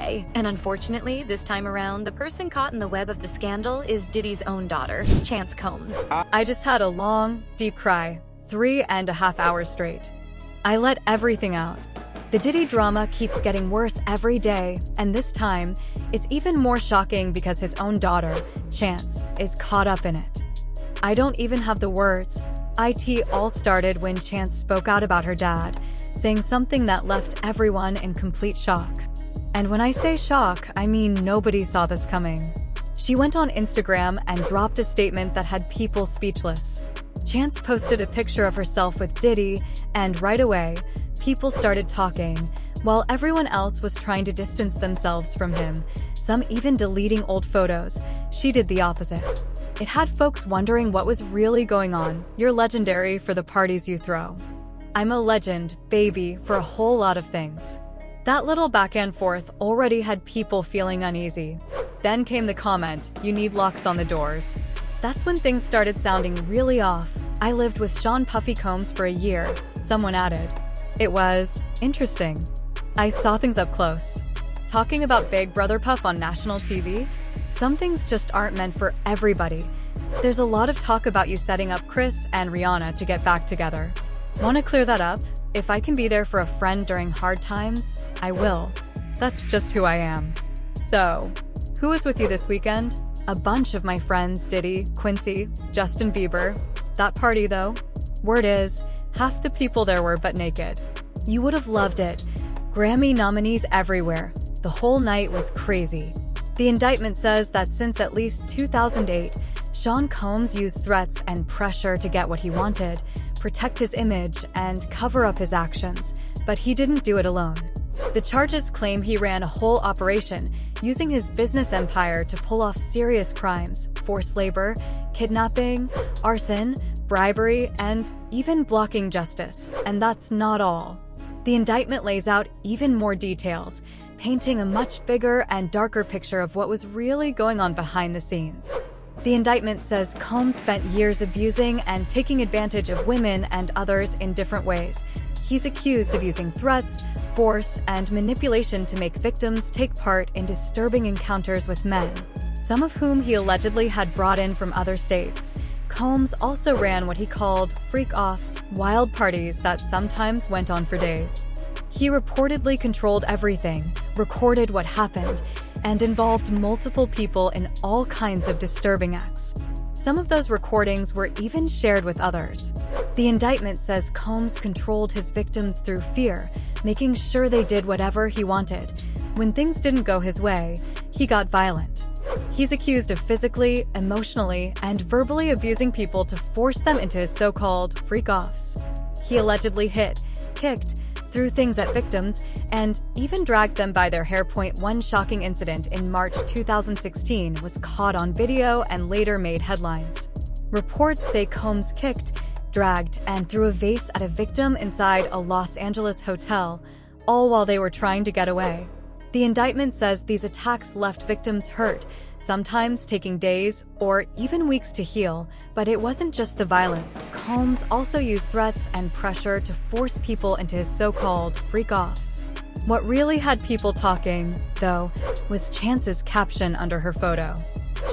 day. And unfortunately, this time around, the person caught in the web of the scandal is Diddy's own daughter, Chance Combs. I just had a long, deep cry, 3.5 hours straight. I let everything out. The Diddy drama keeps getting worse every day, and this time, it's even more shocking because his own daughter, Chance, is caught up in it. I don't even have the words. It all started when Chance spoke out about her dad, saying something that left everyone in complete shock. And when I say shock, I mean nobody saw this coming. She went on Instagram and dropped a statement that had people speechless. Chance posted a picture of herself with Diddy, and right away, people started talking, while everyone else was trying to distance themselves from him, some even deleting old photos. She did the opposite. It had folks wondering what was really going on. You're legendary for the parties you throw. I'm a legend, baby, for a whole lot of things. That little back and forth already had people feeling uneasy. Then came the comment, you need locks on the doors. That's when things started sounding really off. I lived with Sean Puffy Combs for a year, someone added. It was interesting. I saw things up close. Talking about Big Brother Puff on national TV? Some things just aren't meant for everybody. There's a lot of talk about you setting up Chris and Rihanna to get back together. Want to clear that up? If I can be there for a friend during hard times, I will. That's just who I am. So, who was with you this weekend? A bunch of my friends, Diddy, Quincy, Justin Bieber. That party though? Word is, half the people there were butt naked. You would have loved it. Grammy nominees everywhere. The whole night was crazy. The indictment says that since at least 2008, Sean Combs used threats and pressure to get what he wanted, protect his image, and cover up his actions, but he didn't do it alone. The charges claim he ran a whole operation, using his business empire to pull off serious crimes, forced labor, kidnapping, arson, bribery, and even blocking justice. And that's not all. The indictment lays out even more details, painting a much bigger and darker picture of what was really going on behind the scenes. The indictment says Combs spent years abusing and taking advantage of women and others in different ways. He's accused of using threats, force, and manipulation to make victims take part in disturbing encounters with men, some of whom he allegedly had brought in from other states. Combs also ran what he called freak-offs, wild parties that sometimes went on for days. He reportedly controlled everything, recorded what happened, and involved multiple people in all kinds of disturbing acts. Some of those recordings were even shared with others. The indictment says Combs controlled his victims through fear, making sure they did whatever he wanted. When things didn't go his way, he got violent. He's accused of physically, emotionally, and verbally abusing people to force them into his so-called freak-offs. He allegedly hit, kicked, threw things at victims, and even dragged them by their hair. One shocking incident in March 2016 was caught on video and later made headlines. Reports say Combs kicked, dragged, and threw a vase at a victim inside a Los Angeles hotel, all while they were trying to get away. The indictment says these attacks left victims hurt, sometimes taking days or even weeks to heal. But it wasn't just the violence. Combs also used threats and pressure to force people into his so-called freak-offs. What really had people talking, though, was Chance's caption under her photo.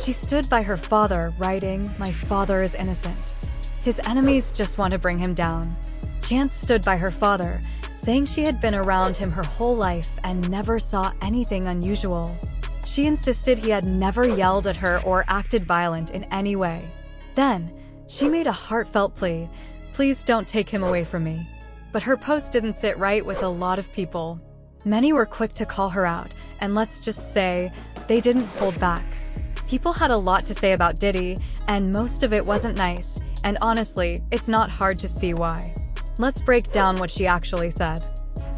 She stood by her father, writing, "My father is innocent. His enemies just want to bring him down." Chance stood by her father, saying she had been around him her whole life and never saw anything unusual. She insisted he had never yelled at her or acted violent in any way. Then, she made a heartfelt plea, "Please don't take him away from me." But her post didn't sit right with a lot of people. Many were quick to call her out, and let's just say, they didn't hold back. People had a lot to say about Diddy, and most of it wasn't nice, and honestly, it's not hard to see why. Let's break down what she actually said.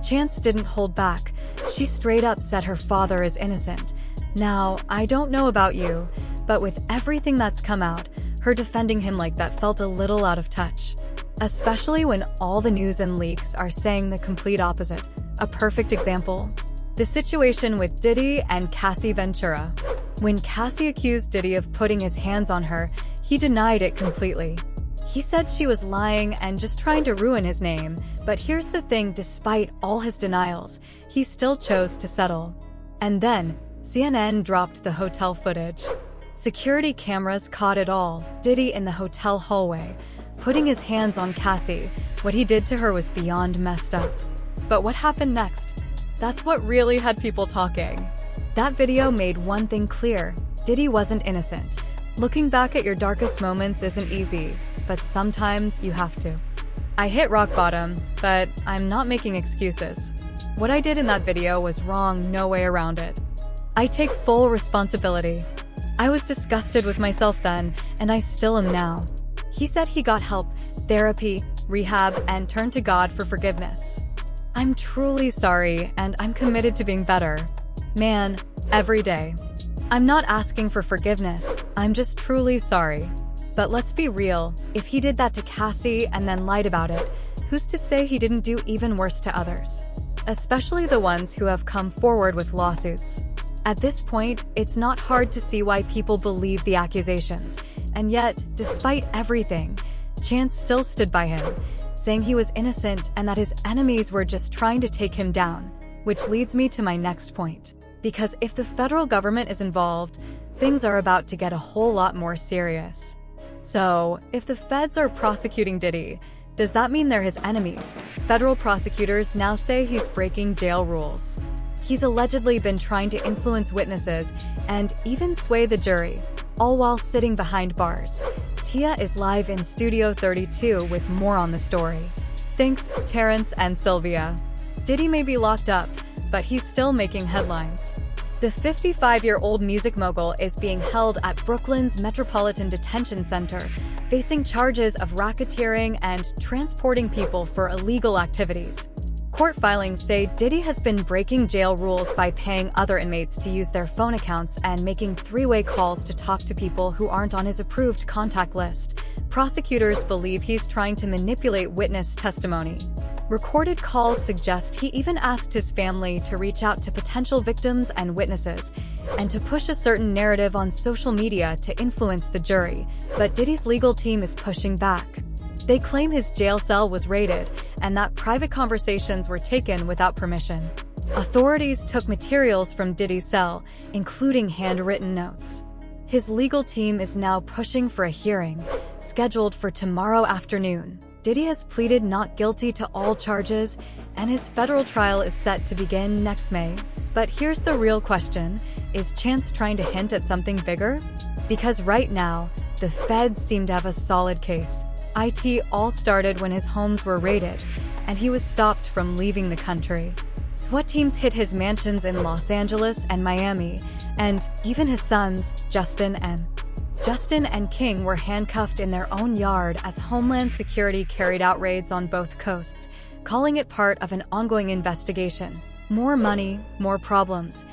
Chance didn't hold back. She straight up said her father is innocent. Now, I don't know about you, but with everything that's come out, her defending him like that felt a little out of touch. Especially when all the news and leaks are saying the complete opposite. A perfect example: the situation with Diddy and Cassie Ventura. When Cassie accused Diddy of putting his hands on her, he denied it completely. He said she was lying and just trying to ruin his name. But here's the thing: despite all his denials, he still chose to settle. And then, CNN dropped the hotel footage. Security cameras caught it all, Diddy in the hotel hallway, putting his hands on Cassie. What he did to her was beyond messed up. But what happened next? That's what really had people talking. That video made one thing clear: Diddy wasn't innocent. Looking back at your darkest moments isn't easy, but sometimes you have to. I hit rock bottom, but I'm not making excuses. What I did in that video was wrong, no way around it. I take full responsibility. I was disgusted with myself then, and I still am now. He said he got help, therapy, rehab, and turned to God for forgiveness. I'm truly sorry, and I'm committed to being better. Man, every day. I'm not asking for forgiveness, I'm just truly sorry. But let's be real, if he did that to Cassie and then lied about it, who's to say he didn't do even worse to others? Especially the ones who have come forward with lawsuits. At this point, it's not hard to see why people believe the accusations. And yet, despite everything, Chance still stood by him, saying he was innocent and that his enemies were just trying to take him down. Which leads me to my next point. Because if the federal government is involved, things are about to get a whole lot more serious. So, if the feds are prosecuting Diddy, does that mean they're his enemies? Federal prosecutors now say he's breaking jail rules. He's allegedly been trying to influence witnesses and even sway the jury, all while sitting behind bars. Tia is live in Studio 32 with more on the story. Thanks, Terrence and Sylvia. Diddy may be locked up, but he's still making headlines. The 55-year-old music mogul is being held at Brooklyn's Metropolitan Detention Center, facing charges of racketeering and transporting people for illegal activities. Court filings say Diddy has been breaking jail rules by paying other inmates to use their phone accounts and making three-way calls to talk to people who aren't on his approved contact list. Prosecutors believe he's trying to manipulate witness testimony. Recorded calls suggest he even asked his family to reach out to potential victims and witnesses, and to push a certain narrative on social media to influence the jury. But Diddy's legal team is pushing back. They claim his jail cell was raided, and that private conversations were taken without permission. Authorities took materials from Diddy's cell, including handwritten notes. His legal team is now pushing for a hearing, scheduled for tomorrow afternoon. Diddy has pleaded not guilty to all charges, and his federal trial is set to begin next May. But here's the real question: is Chance trying to hint at something bigger? Because right now, the feds seem to have a solid case. It all started when his homes were raided, and he was stopped from leaving the country. SWAT teams hit his mansions in Los Angeles and Miami, and even his sons, Justin and King, were handcuffed in their own yard as Homeland Security carried out raids on both coasts, calling it part of an ongoing investigation. More money, more problems.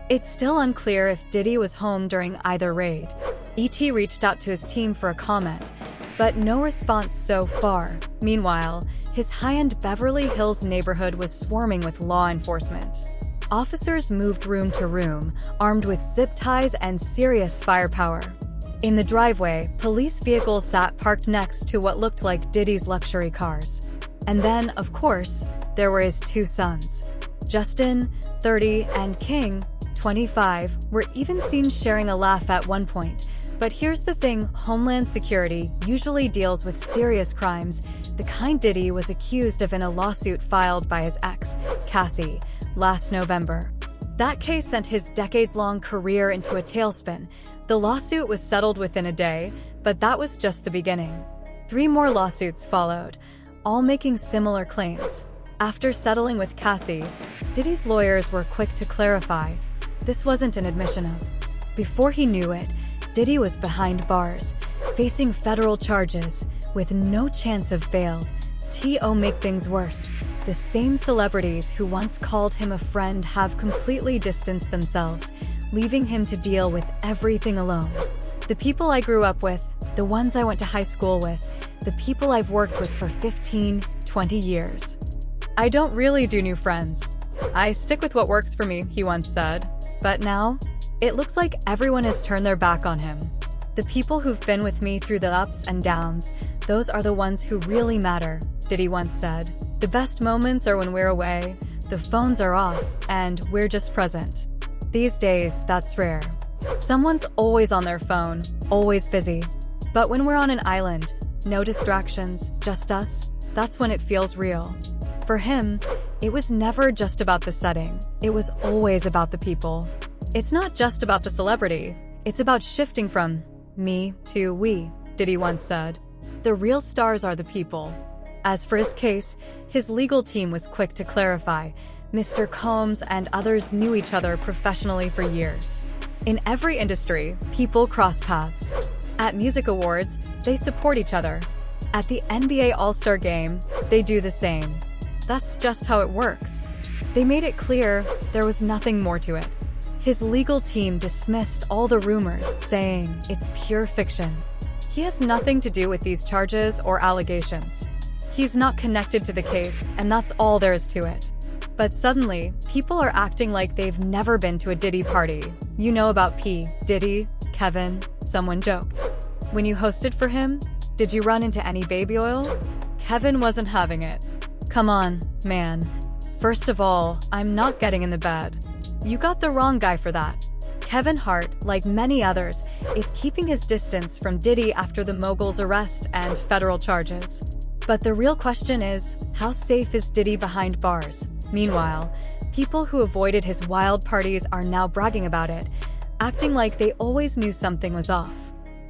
It's still unclear if Diddy was home during either raid. ET reached out to his team for a comment, but no response so far. Meanwhile, his high-end Beverly Hills neighborhood was swarming with law enforcement. Officers moved room to room, armed with zip ties and serious firepower. In the driveway, police vehicles sat parked next to what looked like Diddy's luxury cars. And then, of course, there were his two sons. Justin, 30, and King, 25, were even seen sharing a laugh at one point. But here's the thing: Homeland Security usually deals with serious crimes, the kind Diddy was accused of in a lawsuit filed by his ex, Cassie, last November. That case sent his decades-long career into a tailspin. The lawsuit was settled within a day, but that was just the beginning. 3 more lawsuits followed, all making similar claims. After settling with Cassie, Diddy's lawyers were quick to clarify this wasn't an admission of. Before he knew it, Diddy was behind bars, facing federal charges, with no chance of bail. To make things worse, the same celebrities who once called him a friend have completely distanced themselves, leaving him to deal with everything alone. The people I grew up with, the ones I went to high school with, the people I've worked with for 15, 20 years. I don't really do new friends. I stick with what works for me, he once said. But now, it looks like everyone has turned their back on him. The people who've been with me through the ups and downs, those are the ones who really matter, Diddy once said. The best moments are when we're away, the phones are off, and we're just present. These days, that's rare. Someone's always on their phone, always busy. But when we're on an island, no distractions, just us, that's when it feels real. For him, it was never just about the setting. It was always about the people. It's not just about the celebrity. It's about shifting from me to we, Diddy once said. The real stars are the people. As for his case, his legal team was quick to clarify. Mr. Combs and others knew each other professionally for years. In every industry, people cross paths. At music awards, they support each other. At the NBA All-Star Game, they do the same. That's just how it works. They made it clear there was nothing more to it. His legal team dismissed all the rumors, saying it's pure fiction. He has nothing to do with these charges or allegations. He's not connected to the case, and that's all there is to it. But suddenly, people are acting like they've never been to a Diddy party. You know about P. Diddy, Kevin, someone joked. When you hosted for him, did you run into any baby oil? Kevin wasn't having it. Come on, man. First of all, I'm not getting in the bed. You got the wrong guy for that. Kevin Hart, like many others, is keeping his distance from Diddy after the mogul's arrest and federal charges. But the real question is, how safe is Diddy behind bars? Meanwhile, people who avoided his wild parties are now bragging about it, acting like they always knew something was off.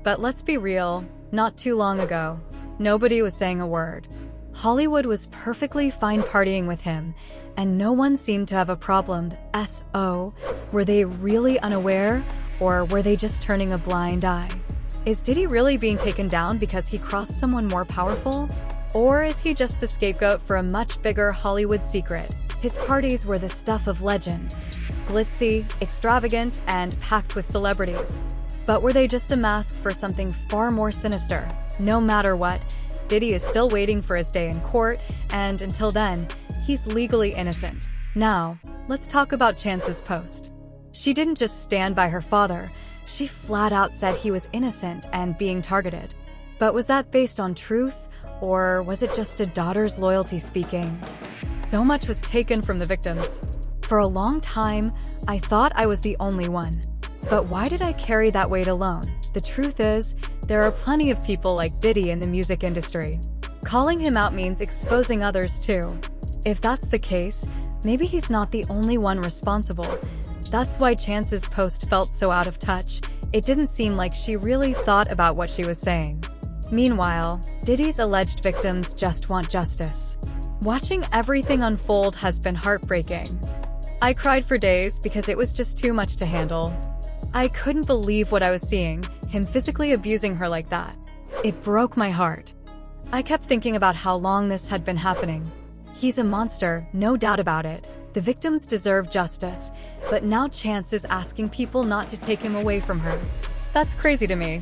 But let's be real, not too long ago, nobody was saying a word. Hollywood was perfectly fine partying with him, and no one seemed to have a problem. So, were they really unaware, or were they just turning a blind eye? Is Diddy really being taken down because he crossed someone more powerful? Or is he just the scapegoat for a much bigger Hollywood secret? His parties were the stuff of legend, glitzy, extravagant, and packed with celebrities. But were they just a mask for something far more sinister? No matter what, Diddy is still waiting for his day in court, and until then, he's legally innocent. Now, let's talk about Chance's post. She didn't just stand by her father, she flat out said he was innocent and being targeted. But was that based on truth, or was it just a daughter's loyalty speaking? So much was taken from the victims. For a long time, I thought I was the only one. But why did I carry that weight alone? The truth is, there are plenty of people like Diddy in the music industry. Calling him out means exposing others too. If that's the case, maybe he's not the only one responsible. That's why Chance's post felt so out of touch. It didn't seem like she really thought about what she was saying. Meanwhile, Diddy's alleged victims just want justice. Watching everything unfold has been heartbreaking. I cried for days because it was just too much to handle. I couldn't believe what I was seeing, him physically abusing her like that. It broke my heart. I kept thinking about how long this had been happening. He's a monster, no doubt about it. The victims deserve justice, but now Chance is asking people not to take him away from her. That's crazy to me.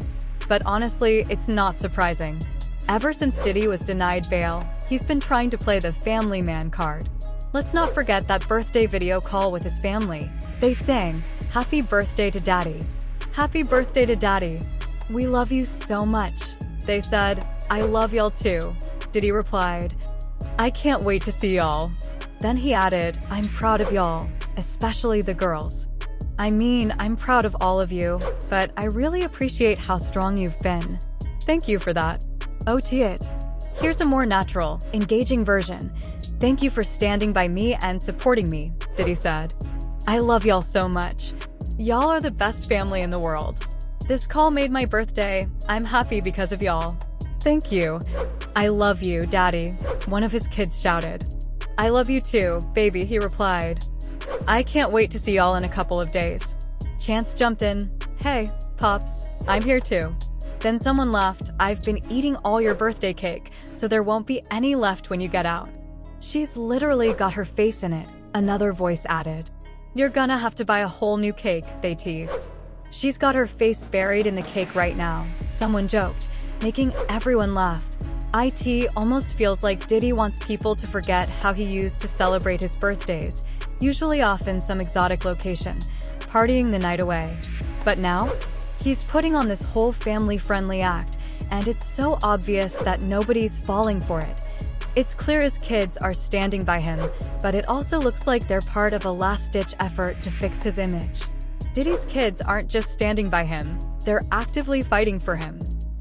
But honestly, it's not surprising. Ever since Diddy was denied bail, he's been trying to play the family man card. Let's not forget that birthday video call with his family. They sang, "Happy birthday to Daddy. Happy birthday to Daddy. We love you so much." They said, "I love y'all too." Diddy replied, "I can't wait to see y'all." Then he added, "I'm proud of y'all, especially the girls. I mean, I'm proud of all of you, but I really appreciate how strong you've been. Thank you for that. OT it." Here's a more natural, engaging version. "Thank you for standing by me and supporting me," Diddy said. "I love y'all so much. Y'all are the best family in the world. This call made my birthday. I'm happy because of y'all. Thank you. I love you, Daddy," one of his kids shouted. "I love you too, baby," he replied. "I can't wait to see y'all in a couple of days." Chance jumped in. "Hey, Pops, I'm here too." Then someone laughed, "I've been eating all your birthday cake, so there won't be any left when you get out." "She's literally got her face in it," another voice added. "You're gonna have to buy a whole new cake," they teased. "She's got her face buried in the cake right now," someone joked, making everyone laugh. It almost feels like Diddy wants people to forget how he used to celebrate his birthdays, usually off in some exotic location, partying the night away. But now, he's putting on this whole family-friendly act, and it's so obvious that nobody's falling for it. It's clear his kids are standing by him, but it also looks like they're part of a last-ditch effort to fix his image. Diddy's kids aren't just standing by him, they're actively fighting for him.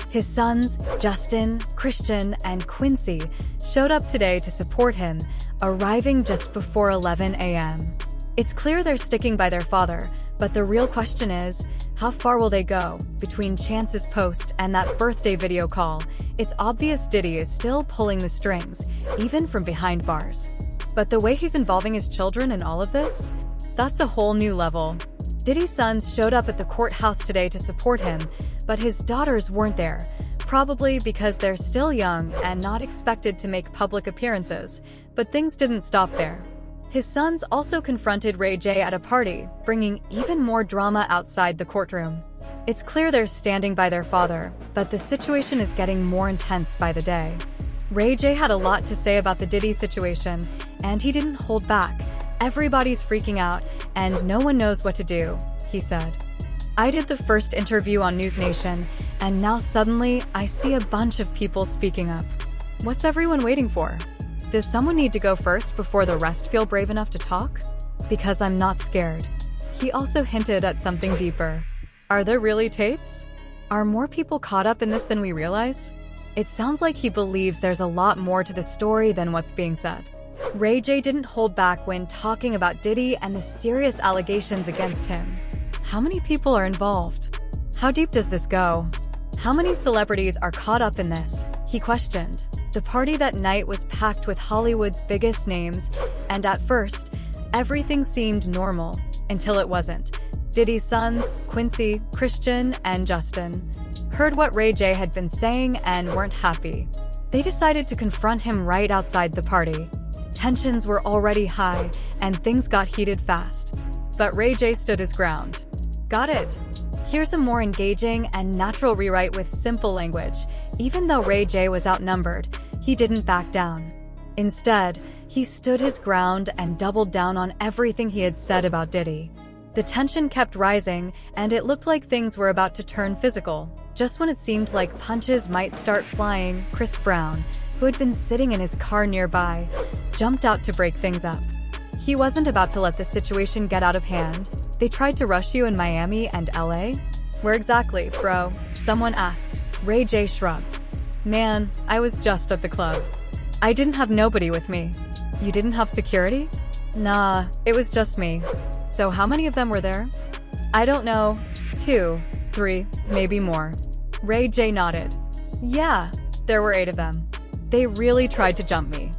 His sons, Justin, Christian, and Quincy, showed up today to support him, arriving just before 11 a.m. It's clear they're sticking by their father, but the real question is, how far will they go? Between Chance's post and that birthday video call, it's obvious Diddy is still pulling the strings, even from behind bars. But the way he's involving his children in all of this? That's a whole new level. Diddy's sons showed up at the courthouse today to support him, but his daughters weren't there, probably because they're still young and not expected to make public appearances. But things didn't stop there. His sons also confronted Ray J at a party, bringing even more drama outside the courtroom. It's clear they're standing by their father, but the situation is getting more intense by the day. Ray J had a lot to say about the Diddy situation, and he didn't hold back. Everybody's freaking out, and no one knows what to do, he said. I did the first interview on News Nation, and now suddenly I see a bunch of people speaking up. What's everyone waiting for? Does someone need to go first before the rest feel brave enough to talk? Because I'm not scared. He also hinted at something deeper. Are there really tapes? Are more people caught up in this than we realize? It sounds like he believes there's a lot more to the story than what's being said. Ray J didn't hold back when talking about Diddy and the serious allegations against him. How many people are involved? How deep does this go? How many celebrities are caught up in this? He questioned. The party that night was packed with Hollywood's biggest names, and at first, everything seemed normal, until it wasn't. Diddy's sons, Quincy, Christian, and Justin, heard what Ray J had been saying and weren't happy. They decided to confront him right outside the party. Tensions were already high, and things got heated fast. But Ray J stood his ground. Got it? Here's a more engaging and natural rewrite with simple language. Even though Ray J was outnumbered, he didn't back down. Instead, he stood his ground and doubled down on everything he had said about Diddy. The tension kept rising, and it looked like things were about to turn physical. Just when it seemed like punches might start flying, Chris Brown, who had been sitting in his car nearby, jumped out to break things up. He wasn't about to let the situation get out of hand. They tried to rush you in Miami and LA? Where exactly, bro? Someone asked. Ray J shrugged. Man, I was just at the club. I didn't have nobody with me. You didn't have security? Nah, it was just me. So how many of them were there? I don't know. 2, 3, maybe more. Ray J nodded. Yeah, there were 8 of them. They really tried to jump me.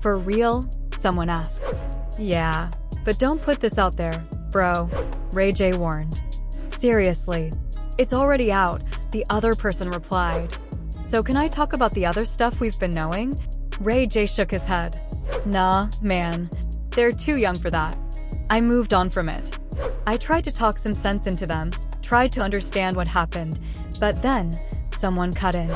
For real? Someone asked. Yeah, but don't put this out there, bro, Ray J warned. Seriously, it's already out, the other person replied. So can I talk about the other stuff we've been knowing? Ray J shook his head. Nah, man, they're too young for that. I moved on from it. I tried to talk some sense into them, tried to understand what happened, but then someone cut in.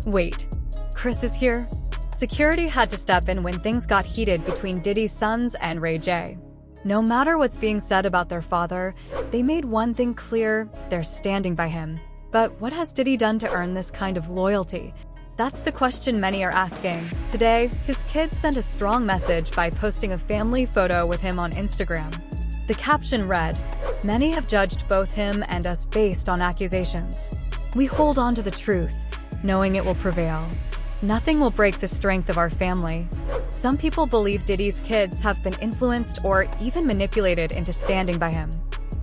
Wait, Chris is here? Security had to step in when things got heated between Diddy's sons and Ray J. No matter what's being said about their father, they made one thing clear: they're standing by him. But what has Diddy done to earn this kind of loyalty? That's the question many are asking. Today, his kids sent a strong message by posting a family photo with him on Instagram. The caption read, "Many have judged both him and us based on accusations. We hold on to the truth, knowing it will prevail. Nothing will break the strength of our family." Some people believe Diddy's kids have been influenced or even manipulated into standing by him.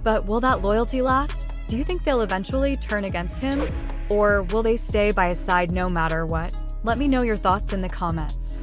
But will that loyalty last? Do you think they'll eventually turn against him? Or will they stay by his side no matter what? Let me know your thoughts in the comments.